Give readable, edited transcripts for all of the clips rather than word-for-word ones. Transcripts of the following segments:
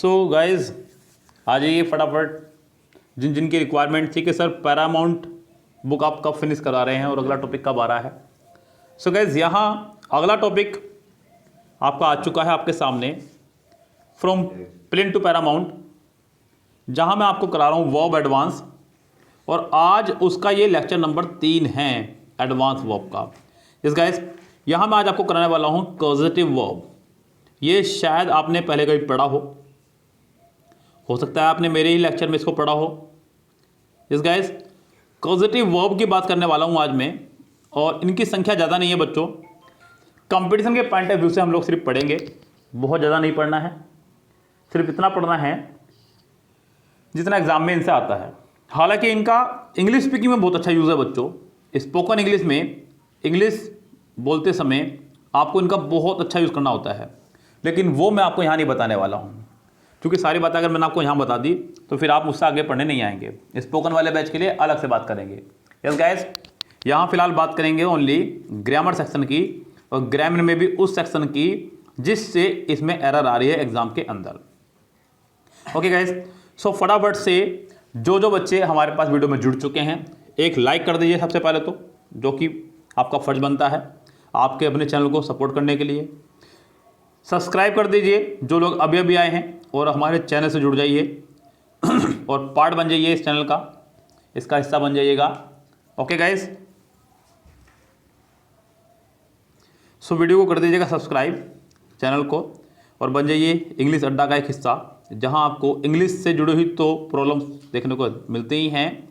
So guys आ जाइए फटाफट, जिन जिनकी रिक्वायरमेंट थी कि सर पैरामाउंट बुक आप कब फिनिश करा रहे हैं और अगला टॉपिक कब आ रहा है। सो गाइज यहाँ अगला टॉपिक आपका आ चुका है आपके सामने, फ्रॉम प्लेन टू पैरामाउंट, जहाँ मैं आपको करा रहा हूँ वर्ब एडवांस, और आज उसका ये लेक्चर नंबर 3 है एडवांस वर्ब का। इस गाइस यहाँ मैं आज आपको कराने वाला हूँ कॉजेटिव वर्ब। ये शायद आपने पहले कभी पढ़ा हो सकता है आपने मेरे ही लेक्चर में इसको पढ़ा हो। इस गाइस कॉजेटिव वर्ब की बात करने वाला हूँ आज मैं, और इनकी संख्या ज़्यादा नहीं है बच्चों। कंपटीशन के पॉइंट ऑफ व्यू से हम लोग सिर्फ पढ़ेंगे, बहुत ज़्यादा नहीं पढ़ना है, सिर्फ इतना पढ़ना है जितना एग्जाम में इनसे आता है। हालांकि इनका इंग्लिश स्पीकिंग में बहुत अच्छा यूज़ है बच्चों। स्पोकन इंग्लिश में इंग्लिश बोलते समय आपको इनका बहुत अच्छा यूज़ करना होता है, लेकिन वो मैं आपको यहाँ नहीं बताने वाला हूँ, क्योंकि सारी बातें अगर मैंने आपको यहाँ बता दी तो फिर आप मुझसे आगे पढ़ने नहीं आएंगे। स्पोकन वाले बैच के लिए अलग से बात करेंगे। यस गाइस, यहाँ फिलहाल बात करेंगे ओनली ग्रामर सेक्शन की, और ग्रामर में भी उस सेक्शन की जिससे इसमें एरर आ रही है एग्जाम के अंदर। ओके गाइस, सो फटाफट से जो बच्चे हमारे पास वीडियो में जुड़ चुके हैं, एक लाइक कर दीजिए सबसे पहले तो, जो कि आपका फर्ज बनता है आपके अपने चैनल को सपोर्ट करने के लिए। सब्सक्राइब कर दीजिए जो लोग अभी अभी आए हैं, और हमारे चैनल से जुड़ जाइए और पार्ट बन जाइए इस चैनल का, इसका हिस्सा बन जाइएगा। ओके गाइस, सो वीडियो को कर दीजिएगा सब्सक्राइब चैनल को, और बन जाइए इंग्लिश अड्डा का एक हिस्सा, जहां आपको इंग्लिश से जुड़ी हुई तो प्रॉब्लम्स देखने को मिलते ही हैं,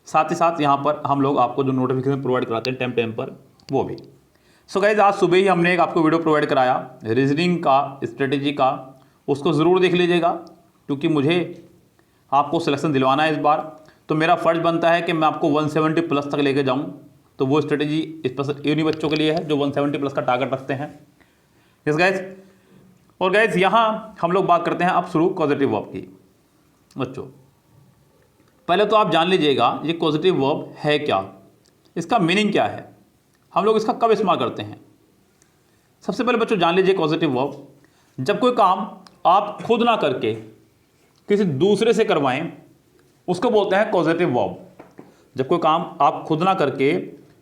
साथ ही साथ यहाँ पर हम लोग आपको जो नोटिफिकेशन प्रोवाइड कराते हैं टाइम पर, वो भी। सो गाइज, आज सुबह ही हमने एक आपको वीडियो प्रोवाइड कराया रीजनिंग का, स्ट्रेटेजी का, उसको ज़रूर देख लीजिएगा, क्योंकि मुझे आपको सिलेक्शन दिलवाना है इस बार, तो मेरा फ़र्ज बनता है कि मैं आपको 170 प्लस तक लेके जाऊँ। तो वो स्ट्रेटेजी स्पेशल यूनी बच्चों के लिए है जो 170 प्लस का टारगेट रखते हैं। यस गाइज, और गाइज यहाँ हम लोग बात करते हैं अब शुरू पॉजिटिव वर्ब की। बच्चों पहले तो आप जान लीजिएगा ये पॉजिटिव वर्ब है क्या, इसका मीनिंग क्या है, हम लोग इसका कब इस्तेमाल करते हैं। सबसे पहले बच्चों जान लीजिए पॉजिटिव वर्ब, जब कोई काम आप खुद ना करके किसी दूसरे से करवाएं उसको बोलते हैं पॉजिटिव वर्ब। जब कोई काम आप खुद ना करके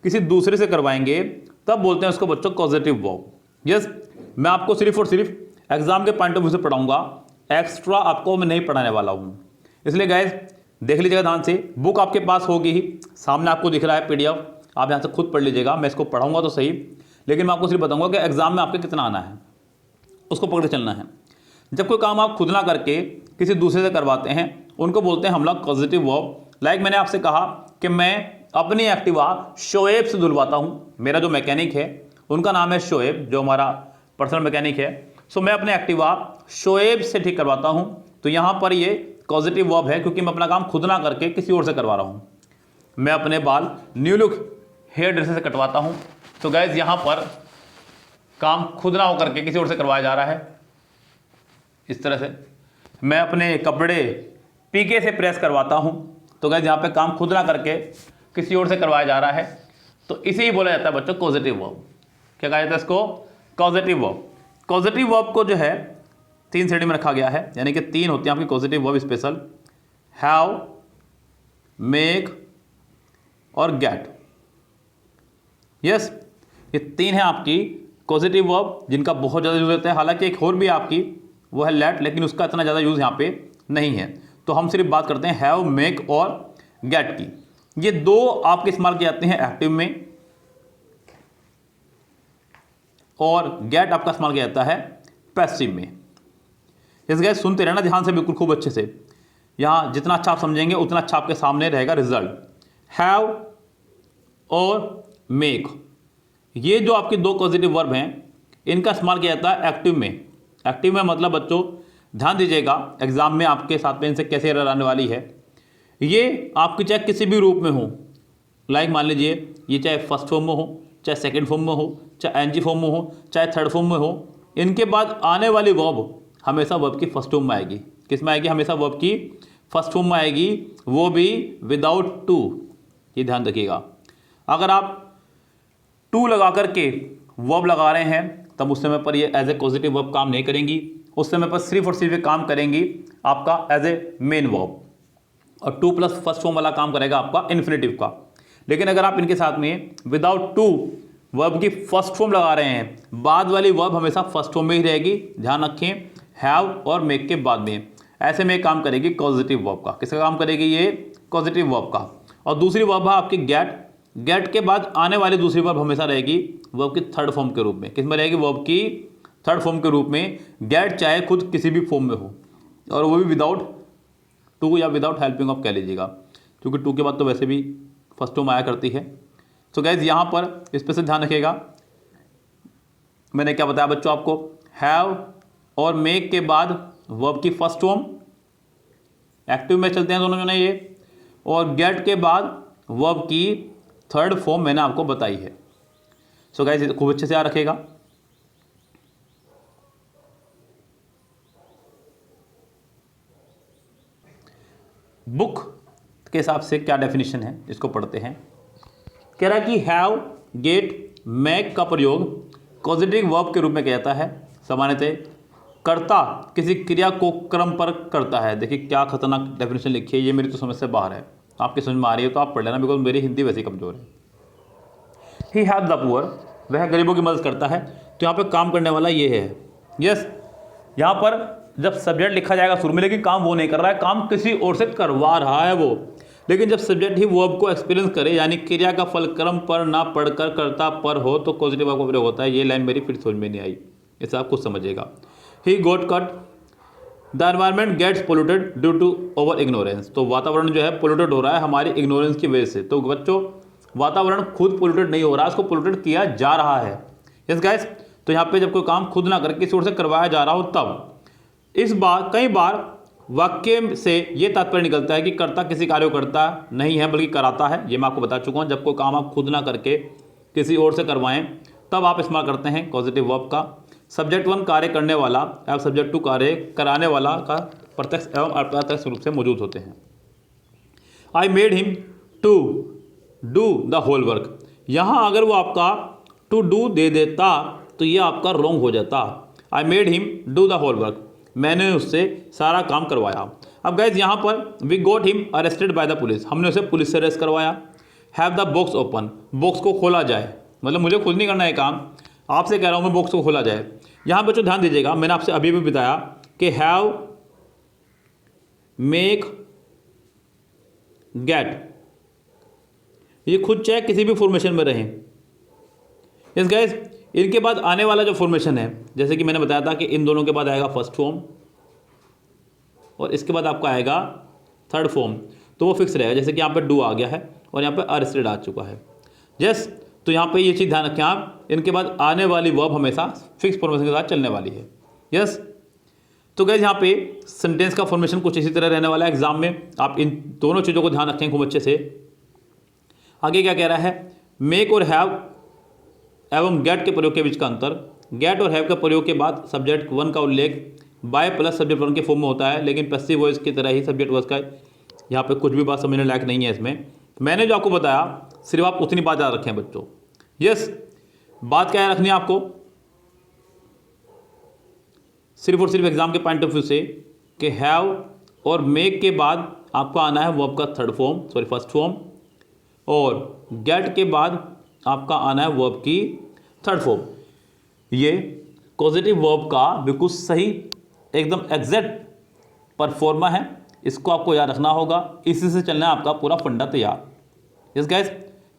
किसी दूसरे से करवाएंगे तब बोलते हैं उसको बच्चों पॉजिटिव वर्ब। यस, मैं आपको सिर्फ और सिर्फ एग्जाम के पॉइंट ऑफ व्यू से पढ़ाऊंगा, एक्स्ट्रा आपको मैं नहीं पढ़ाने वाला हूं। इसलिए गाइस देख लीजिएगा ध्यान से, बुक आपके पास होगी ही, सामने आपको दिख रहा है PDF, आप यहाँ से खुद पढ़ लीजिएगा। मैं इसको पढ़ाऊंगा तो सही, लेकिन मैं आपको सिर्फ बताऊंगा कि एग्जाम में आपके कितना आना है, उसको पकड़ के चलना है। जब कोई काम आप खुद ना करके किसी दूसरे से करवाते हैं उनको बोलते हैं हम लोग पॉजिटिव वर्ब। लाइक मैंने आपसे कहा कि मैं अपनी एक्टिवा शोएब से धुलवाता हूँ, मेरा जो मैकेनिक है उनका नाम है शोएब, जो हमारा पर्सनल मैकेनिक है। सो मैं अपने एक्टिवा शोएब से ठीक करवाता हूँ, तो यहाँ पर ये पॉजिटिव वर्ब है, क्योंकि मैं अपना काम खुद ना करके किसी और से करवा रहा हूँ। मैं अपने बाल न्यू लुक हेयर ड्रेसर से कटवाता हूँ, तो गाइज यहाँ पर काम खुद ना होकर के किसी और से करवाया जा रहा है। इस तरह से मैं अपने कपड़े PK से प्रेस करवाता हूँ, तो गाइज यहाँ पे काम खुद ना करके किसी और से करवाया जा रहा है, तो इसे ही बोला जाता है बच्चों पॉजिटिव वर्ब। क्या कहा जाता है इसको? Positive verb. पॉजिटिव वर्ब को जो है 3 श्रेणी में रखा गया है, यानी कि 3 होती हैं आपकी positive verb special, have, make और गेट। यस, ये 3 है आपकी पॉजिटिव वर्ब जिनका बहुत ज़्यादा यूज होता है। हालांकि एक और भी आपकी वो है लेट, लेकिन उसका इतना ज़्यादा यूज़ यहाँ पे नहीं है। तो हम सिर्फ बात करते हैं हैव, मेक और गेट की। ये 2 आपके इस्तेमाल किए जाते हैं एक्टिव में, और गेट आपका इस्तेमाल किया जाता है पैसिव में। इस गैस सुनते रहना ध्यान से, बिल्कुल खूब अच्छे से। यहाँ जितना अच्छा आप समझेंगे उतना अच्छा आपके सामने रहेगा रिजल्ट। हैव और मेक, ये जो आपके 2 पॉजिटिव वर्ब हैं इनका इस्तेमाल किया जाता है एक्टिव में। एक्टिव में मतलब बच्चों ध्यान दीजिएगा, एग्जाम में आपके साथ में इनसे कैसे एरर आने वाली है। ये आपकी चाहे किसी भी रूप में हो, लाइक मान लीजिए ये चाहे फर्स्ट फॉर्म में हो, चाहे सेकंड फॉर्म में हो, चाहे NG फॉर्म में हो, चाहे थर्ड फॉर्म में हो, इनके बाद आने वाली वर्ब हमेशा वर्ब की फर्स्ट फॉर्म में आएगी। किस में आएगी? हमेशा वर्ब की फर्स्ट फॉर्म में आएगी, वो भी विदाउट टू। ये ध्यान रखिएगा, अगर आप टू लगा करके वर्ब लगा रहे हैं तब उस समय पर ये एज ए पॉजिटिव वर्ब काम नहीं करेंगी, उस समय पर सिर्फ और सिर्फ काम करेंगी आपका एज ए मेन वर्ब, और टू प्लस फर्स्ट फॉर्म वाला काम करेगा आपका इन्फिनेटिव का। लेकिन अगर आप इनके साथ में विदाउट टू वर्ब की फर्स्ट फॉर्म लगा रहे हैं, बाद वाली वर्ब हमेशा फर्स्ट फॉर्म में ही रहेगी, ध्यान रखें, हैव और मेक के बाद में। ऐसे में काम करेगी कॉजेटिव वर्ब का। किसका काम करेगी ये? कॉजेटिव वर्ब का। और दूसरी वर्ब है आपकी गेट। गेट के बाद आने वाली दूसरी वर्ब हमेशा रहेगी वर्ब की थर्ड फॉर्म के रूप में। किस में रहेगी? वर्ब की थर्ड फॉर्म के रूप में। गेट चाहे खुद किसी भी फॉर्म में हो, और वो भी विदाउट टू या विदाउट हेल्पिंग ऑफ कह लीजिएगा, क्योंकि टू के बाद तो वैसे भी फर्स्ट फॉर्म आया करती है। तो गाइज यहाँ पर इस पर से ध्यान रखिएगा, मैंने क्या बताया बच्चों आपको, हैव और मेक के बाद वर्ब की फर्स्ट फॉर्म, एक्टिव में चलते हैं दोनों जने ये, और गेट के बाद वर्ब की थर्ड फॉर्म मैंने आपको बताई है। सो गाइज खूब अच्छे से याद रखिएगा। बुक के हिसाब से क्या डेफिनेशन है इसको पढ़ते हैं। कह रहा है कि हैव, गेट, मेक का प्रयोग कॉजेटिव वर्ब के रूप में किया जाता है। सामान्यतः कर्ता किसी क्रिया को क्रम पर करता है। देखिए क्या खतरनाक डेफिनेशन लिखी है, ये मेरी तो समझ से बाहर है, आपकी समझ में आ रही है तो आप पढ़ लेना, बिकॉज मेरी हिंदी वैसे कमजोर है। ही हैव द पुअर, वह गरीबों की मदद करता है। तो यहाँ पे काम करने वाला ये है। यस, यहाँ पर जब सब्जेक्ट लिखा जाएगा शुरू में, लेकिन काम वो नहीं कर रहा है, काम किसी और से करवा रहा है वो। लेकिन जब सब्जेक्ट ही वर्ब को एक्सपीरियंस करे, यानी क्रिया का फल क्रम पर ना पढ़कर कर्ता पर हो, तो पॉजिटिव वर्ब का प्रयोग होता है। ये लाइन मेरी फिर समझ में नहीं आई, इसे आप खुद समझिएगा। He got cut, the environment gets polluted due to over ignorance. तो वातावरण जो है पोल्यूटेड हो रहा है हमारी इग्नोरेंस की वजह से। तो बच्चों वातावरण खुद पोल्यूटेड नहीं हो रहा, उसको पोल्यूटेड किया जा रहा है। यस गाइस, तो यहाँ पे जब कोई काम खुद ना करके किसी और से करवाया जा रहा हो तब। इस बार कई बार वाक्य से ये तात्पर्य निकलता है कि कर्ता किसी कार्य को करता नहीं है बल्कि कराता है। ये मैं आपको बता चुका हूँ, जब कोई काम आप खुद ना करके किसी और से करवाएं तब आप इस्तेमाल करते हैं पॉजिटिव वर्ब का। सब्जेक्ट वन कार्य करने वाला एवं सब्जेक्ट टू कार्य कराने वाला का प्रत्यक्ष एवं अप्रत्यक्ष रूप से मौजूद होते हैं। I made him to do the whole work. यहाँ अगर वो आपका टू डू दे देता तो ये आपका रॉन्ग हो जाता। I made him do the whole work, मैंने उससे सारा काम करवाया। अब गाइज यहाँ पर we got him arrested by the police, हमने उसे पुलिस से अरेस्ट करवाया। Have the box open, box को खोला जाए, मतलब मुझे खुद नहीं करना है काम, आपसे कह रहा हूँ मैं बॉक्स को खोला जाए। यहाँ बच्चों ध्यान दीजिएगा, मैंने आपसे अभी भी बताया कि हैव, मेक, गेट, ये खुद चाहे किसी भी फॉर्मेशन में रहें। यस गाइज, इनके बाद आने वाला जो फॉर्मेशन है, जैसे कि मैंने बताया था कि इन दोनों के बाद आएगा फर्स्ट फॉर्म और इसके बाद आपका आएगा थर्ड फॉर्म, तो वो फिक्स रहेगा। जैसे कि यहाँ पे डू आ गया है और यहाँ पे अरेस्टेड आ चुका है। यस, तो यहाँ पे ये चीज़ ध्यान रखें आप, इनके बाद आने वाली वर्ब हमेशा फिक्स फॉर्मेशन के साथ चलने वाली है। यस, तो गाइस यहाँ पे सेंटेंस का फॉर्मेशन कुछ इसी तरह रहने वाला है एग्जाम में, आप इन दोनों चीज़ों को ध्यान रखें खूब अच्छे से। आगे क्या कह रहा है, मेक और हैव एवं गेट के प्रयोग के बीच का अंतर। गेट और हैव के प्रयोग के बाद सब्जेक्ट वन का उल्लेख बाय प्लस सब्जेक्ट वन के फॉर्म में होता है, लेकिन पैसिव वॉइस की तरह ही सब्जेक्ट वॉइस का यहाँ पे कुछ भी बात समझने लायक नहीं है इसमें। मैंने जो आपको बताया सिर्फ आप उतनी बात याद रखें बच्चों। यस, बात क्या है रखनी है आपको, सिर्फ और सिर्फ एग्जाम के पॉइंट ऑफ व्यू से कि हैव और मेक के बाद आपका आना है वर्ब का third form, sorry first form, और गेट के बाद आपका आना है वर्ब की थर्ड फॉर्म। ये पॉजिटिव वर्ब का बिल्कुल सही एकदम एग्जैक्ट परफॉर्मा है, इसको आपको याद रखना होगा, इसी से चलना है आपका पूरा फंडा तैयार। यस गाइस,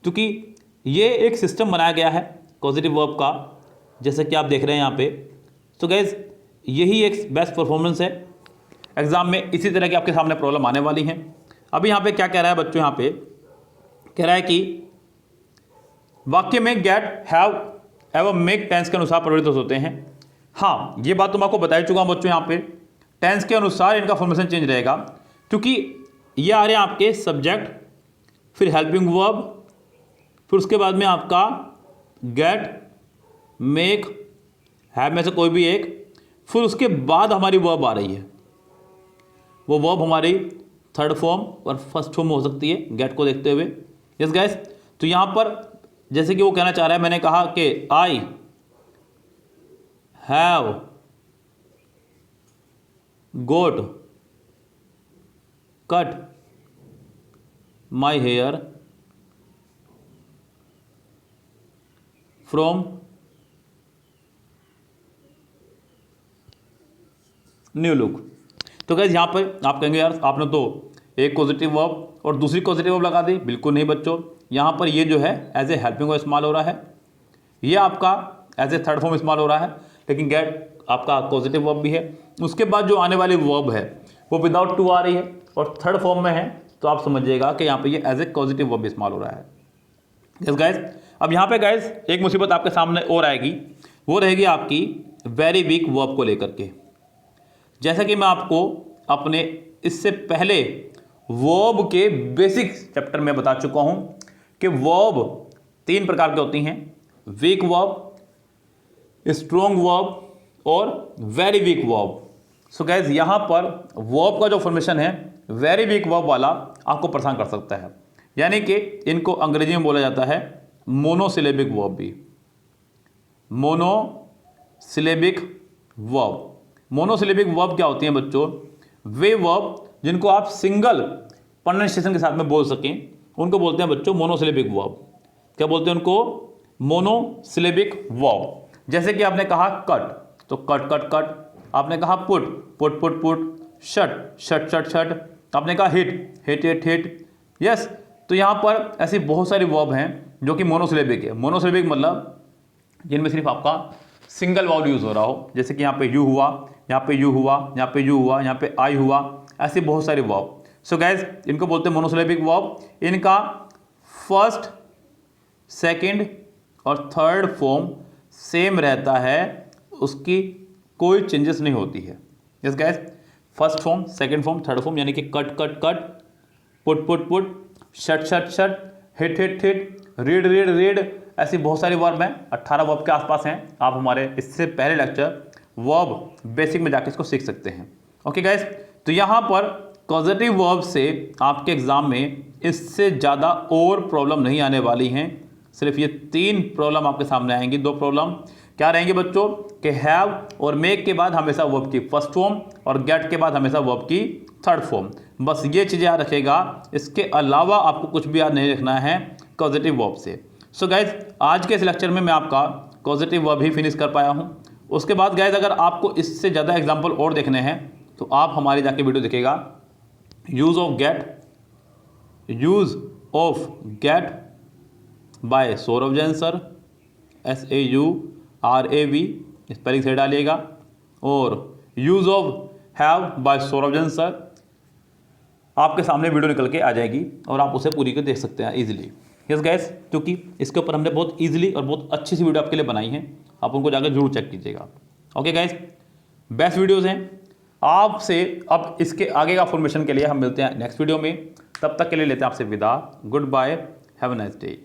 क्योंकि ये एक सिस्टम बनाया गया है पॉजिटिव वर्ब का, जैसे कि आप देख रहे हैं यहाँ पे। तो गाइस यही एक बेस्ट परफॉर्मेंस है एग्जाम में, इसी तरह की आपके सामने प्रॉब्लम आने वाली हैं। अभी यहाँ पे क्या कह रहा है बच्चों, यहाँ पे कह रहा है कि वाक्य में गेट, हैव एवं मेक टेंस के अनुसार परिवर्तित होते हैं। हाँ, ये बात तो मैं आपको बता ही चुका हूँ बच्चों, यहाँ पे टेंस के अनुसार इनका फॉर्मेशन चेंज रहेगा, क्योंकि ये आ रहे हैं आपके सब्जेक्ट, फिर हेल्पिंग वर्ब, फिर उसके बाद में आपका गेट, मेक, हैव में से कोई भी एक, फिर उसके बाद हमारी वर्ब आ रही है, वो वर्ब हमारी थर्ड फॉर्म और फर्स्ट फॉर्म में हो सकती है गेट को देखते हुए। यस गाइस, तो यहाँ पर जैसे कि वो कहना चाह रहा है, मैंने कहा कि I have got cut my hair from new look. तो गाइस यहाँ पे आप कहेंगे यार आपने तो एक पॉजिटिव वर्ब और दूसरी पॉजिटिव वर्ब लगा दी। बिल्कुल नहीं बच्चों, यहाँ पर ये जो है एज ए हेल्पिंग वर्ब इस्तेमाल हो रहा है, ये आपका एज ए थर्ड फॉर्म इस्तेमाल हो रहा है, लेकिन गेट आपका पॉजिटिव वर्ब भी है। उसके बाद जो आने वाली वर्ब है वो विदाउट टू आ रही है और थर्ड फॉर्म में है, तो आप समझिएगा कि यहाँ पे ये एज ए पॉजिटिव वर्ब इस्तेमाल हो रहा है। यस गाइस, अब यहाँ पे गाइस एक मुसीबत आपके सामने और आएगी, वो रहेगी आपकी वेरी वीक वर्ब को लेकर के। जैसा कि मैं आपको अपने इससे पहले वर्ब के बेसिक चैप्टर में बता चुका हूं कि वर्ब 3 प्रकार के होती हैं, वीक वर्ब, स्ट्रॉन्ग वर्ब और very weak verb. So guys यहाँ पर वर्ब का जो फॉर्मेशन है वेरी वीक वर्ब वाला आपको परेशान कर सकता है, यानी कि इनको अंग्रेजी में बोला जाता है मोनोसिलेबिक वर्ब भी, मोनोसिलेबिक वर्ब। मोनोसिलेबिक वर्ब क्या होती हैं बच्चों? वे वर्ब जिनको आप सिंगल प्रोनाउंसिएशन के साथ में बोल सकें उनको बोलते हैं बच्चों मोनोसिलेबिक वर्ब। क्या बोलते हैं उनको? Monosyllabic verb. जैसे कि आपने कहा कट, तो कट कट कट। आपने कहा put, put put put. Shut, shut shut shut. आपने कहा hit, hit hit hit. Yes, तो यहाँ पर ऐसी बहुत सारी वर्ब हैं जो कि मोनोसिलेबिक है। मोनोसिलेबिक मतलब जिनमें सिर्फ आपका सिंगल वाउल यूज हो रहा हो, जैसे कि यहाँ पे यू हुआ, यहाँ पे यू हुआ, यहाँ पे यू हुआ, यहाँ पे आई हुआ, ऐसी बहुत सारी वर्ब। सो गाइज इनको बोलते हैं मोनोसिलेबिक वर्ब। इनका फर्स्ट, सेकंड और थर्ड फॉर्म सेम रहता है, उसकी कोई चेंजेस नहीं होती है। Yes guys, first form, second form, third form, यानी कि cut cut cut, put put put, shut shut shut, hit hit hit, read read read, ऐसी बहुत सारी वर्ब हैं। 18 वर्ब के आसपास हैं। आप हमारे इससे पहले लेक्चर वर्ब बेसिक में जाके इसको सीख सकते हैं। ओके गाइज, तो यहाँ पर पॉजिटिव वर्ब से आपके एग्जाम में इससे ज़्यादा और प्रॉब्लम नहीं आने वाली हैं। सिर्फ ये 3 प्रॉब्लम आपके सामने आएंगी। 2 प्रॉब्लम क्या रहेंगे बच्चों कि हैव और मेक के बाद हमेशा वर्ब की फर्स्ट फॉर्म और गेट के बाद हमेशा वर्ब की थर्ड फॉर्म। बस ये चीज़ें याद रखेगा, इसके अलावा आपको कुछ भी याद नहीं रखना है पॉजिटिव वर्ब से। सो गाइज आज के इस लेक्चर में मैं आपका पॉजिटिव वर्ब ही फिनिश कर पाया हूँ। उसके बाद गाइज अगर आपको इससे ज़्यादा एग्जाम्पल और देखने हैं तो आप हमारी जाके वीडियो देखिएगा, use of get by Saurav Jain sir, SAURAV spelling से डालिएगा, और use of have by Saurav Jain sir आपके सामने वीडियो निकल के आ जाएगी और आप उसे पूरी कर देख सकते हैं इजीली। यस गाइस, क्योंकि इसके ऊपर हमने बहुत इजीली और बहुत अच्छी सी वीडियो आपके लिए बनाई है, आप उनको जाकर जरूर चेक कीजिएगा। ओके गाइस, बेस्ट वीडियोज़ हैं आपसे। अब इसके आगे का फॉर्मेशन के लिए हम मिलते हैं नेक्स्ट वीडियो में। तब तक के लिए लेते हैं आपसे विदा। Good bye, have a nice day.